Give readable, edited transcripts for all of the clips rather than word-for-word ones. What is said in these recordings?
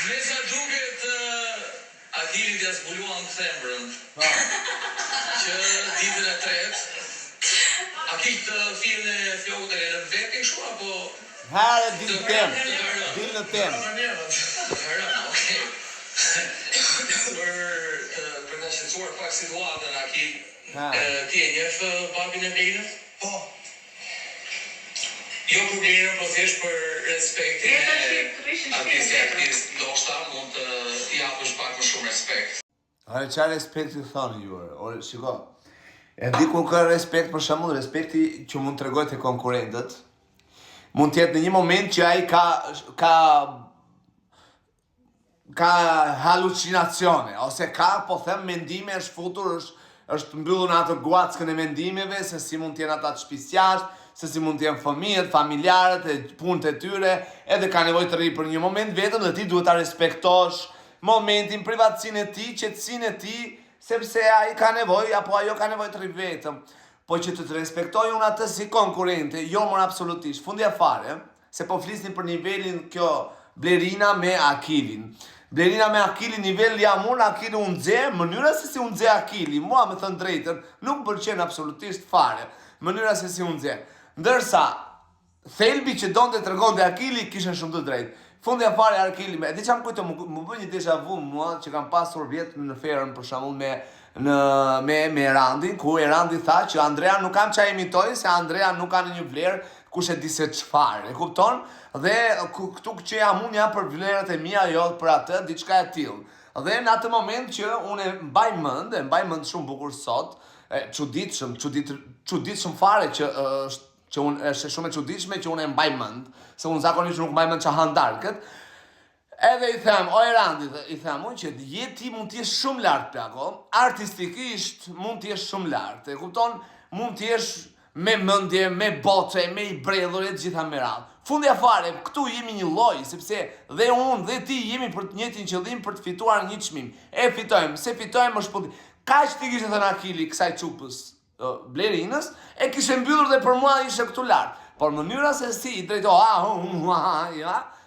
Me sa duket Akilit ja zbuluan thembrën. Që ditën e tretë Akil të filin e flokët e lënë vetë kështu apo Herë dilë temë. Dilë në temë. Okej. Për të shqetësuar pak situatën Akil, ti e njeh babin e Blenës? Po. Jo për Blenën, po thjesht për respektin e artist, ndoshta mund të japësh pak më shumë respekt. Ore, çfarë respekti thoni ju? Ore, shiko. E di kur ka respekt, për shembull, respekti që mund t'rregoj te konkurrentët, mund të jetë në një moment që ai ka halucinacione, ose ka, po them, mendime, është futur, është mbyllur në atë guackën e mendimeve, se si mund t'jenë ata të shtëpisë jashtë, se si mund t'jenë fëmijët, familjarët, e punët e tyre, edhe ka nevojë të rri për një moment vetëm dhe ti duhet ta respektosh momentin, privatësinë e tij, qetësinë e tij, sepse ai ka nevojë apo ajo ka nevojë të rri vetëm. Po që të respektoj unë atë si konkurrente, jo më absolutisht. Fundja fare, se po flisnin për nivelin kjo Blerina me Akilin. Blerina me Akilin, nivel jam unë, Akili unë dze, mënyra se si unë dze Akili, mua me thënë drejtën, nuk pëlqen absolutisht fare, mënyra se si unë dze. Ndërsa, thelbi që donte të tregonte Akili, kishte shumë të drejtë. Fundja fare Akili, e di çam kujto, më bën një déjà vu mua që kam pasur vjet në ferën për shembull me Erandin, ku Erandi tha që Andrea nuk kam çaj imitoj, se Andrea nuk ka një vlerë kush e di se çfarë. E kupton? Dhe këtu që jam unë jam për vlerat e mia, jo për atë, diçka e tillë. Dhe në atë moment që unë e mbaj mend shumë bukur sot, çuditshëm fare që është shumë e çuditshme që unë e mbaj mend, se unë zakonisht nuk mbaj mend çahandarkët. Edhe i them, o Erandi, i them unë që jeti mund t'jesh shumë lart plako, artistikisht mund t'jesh shumë lart, e kupton? Mund t'jesh me mendje, me boce, me i bredhur e gjitha me radhë. Fundja fare, këtu jemi një lloj, sepse dhe unë dhe ti jemi për të njëjtin qëllim për të fituar një çmim. E fitojmë, se fitojmë është punë. Kaq ti kishte thënë Akili kësaj çupës Blerinës, e kishte mbyllur dhe për mua ishte këtu lart. Por mënyra se si i drejtoha,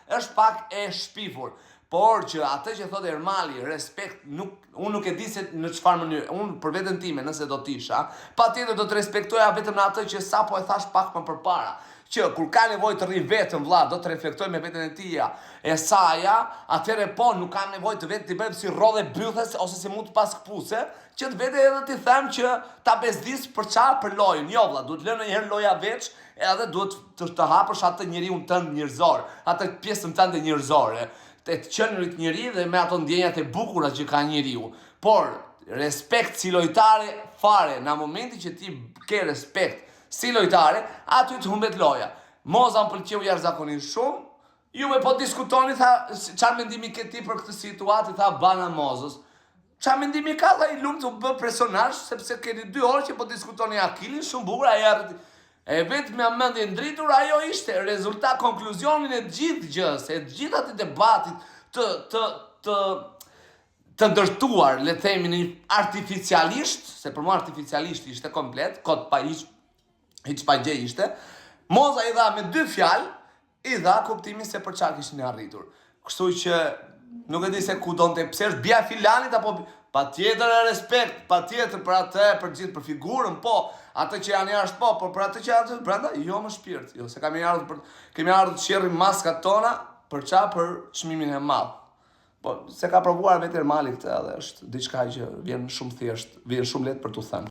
është pak e shpifur. Por që atë që thotë Ermali, respekt, unë nuk e di se në çfarë mënyrë, unë për veten time, nëse do t'isha, patjetër do të respektoja vetëm në atë që sapo e thash pak më përpara, që kur ka nevojë të rri vetëm vlla, do të reflektoj me veten e tija, e saja, atëherë po nuk kam nevojë të vetë të bëj si rrodhe bythes ose si mund të pas kpuse, që të vete edhe ti them që ta bezdis për çfarë, për lojën. Jo vlla, duhet lënë njëherë loja veç, edhe duhet të hapësh atë njeriu tënd njerëzor, atë pjesën tënde njerëzore, të qenurit njeri dhe me ato ndjenjat e bukura që ka njeriu. Por respekt si lojtare fare, në momentin që ti ke respekt si lojtare, aty të humbet loja. Moza më pëlqeu jashtëzakonisht shumë. Juve po diskutoni, tha, çfarë mendimi ke ti për këtë situatë, tha bana Mozës. Çfarë mendimi ka, tha, i lumt u bë personazh, sepse keni 2 orë që po diskutoni Akilin, shumë bukur, e vetë me mendje ndritur, ajo ishte rezultat, konkluzionin e gjithë gjës, e gjithë atë debatit të ndërtuar, le të themi një artificialisht, se për mua artificialisht ishte komplet, kot pa hiç pa gjë ishte. Moza i dha me 2 fjalë, i dha kuptimin se për çfarë kishin arritur. Kështu që nuk e di se ku donte, pse është bia Filanit apo patjetër e respekt, patjetër për atë, për gjithë, për figurën, po, atë që janë jashtë, po, por për atë që janë brenda, jo më shpirt, jo, se kemi ardhur të sherrim maskat tona për çmimin e madh. Po, se ka provuar vetë Ermali këtë, edhe është diçka që vjen shumë thjesht, vjen shumë lehtë për t'u thënë.